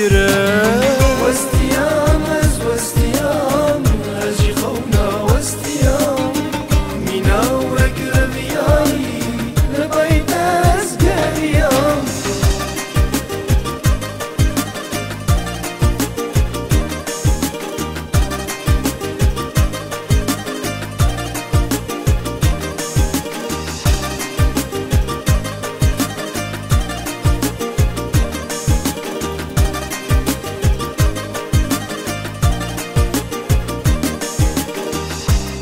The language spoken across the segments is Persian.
بگره وستیام از وستیام از جی خونا وستیام مینا و گرویایی لبایت از گریام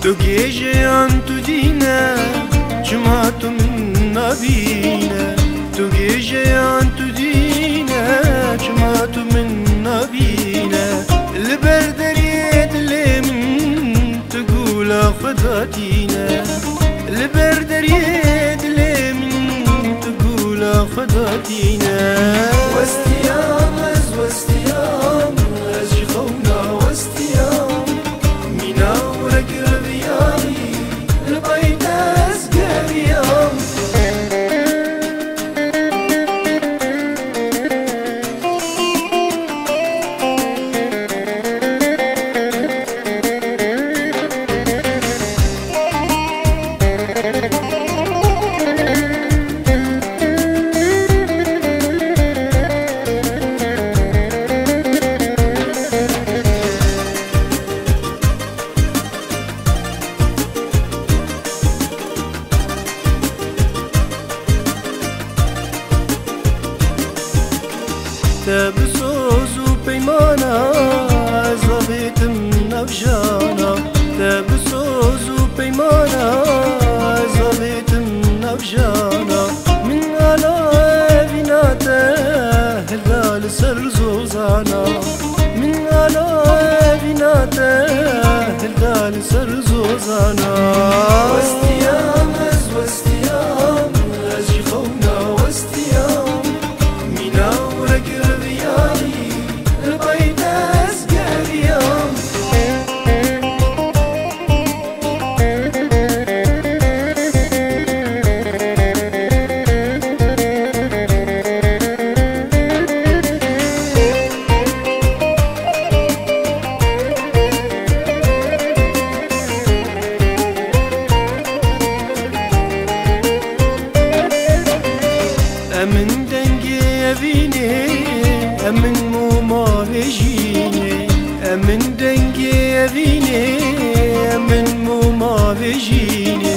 تو گیجه تو دینه چما تو من نبینه تو گیجه تو دینه چما تو من نبینه لبر دریه دل من تقول خدا دینه لبر دریه دل من تقول خدا دینه وستیام از وستیام از جی خونا وستیام مینا و گرویایی لبایت از گریام تبسوز و پیمانا زابیتم نفجانا تبسوز و پیمانا زابیتم نفجانا من على بناته هلال سرزوزانا من على بناته هلال سرزوزانا وستیام از وستیام از جی خونا وستیام مینا و گرویایی لبایت از گریام امن دنگی اوینه امن موما وجینه امن دنگی اوینه امن موما وجینه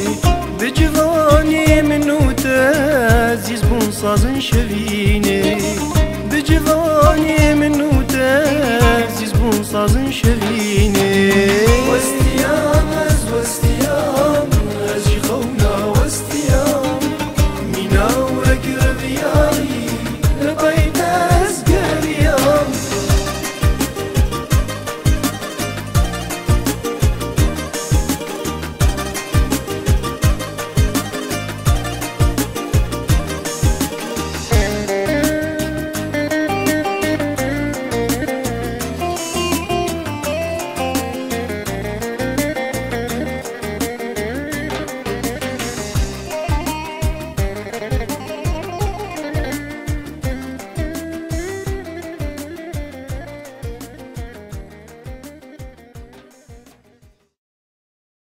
بجوانی منو تزیز بون سازن شوینه بجوانی منو تزیز بون سازن شوینه وستیام از وستیام از جی خونا وستیام مینا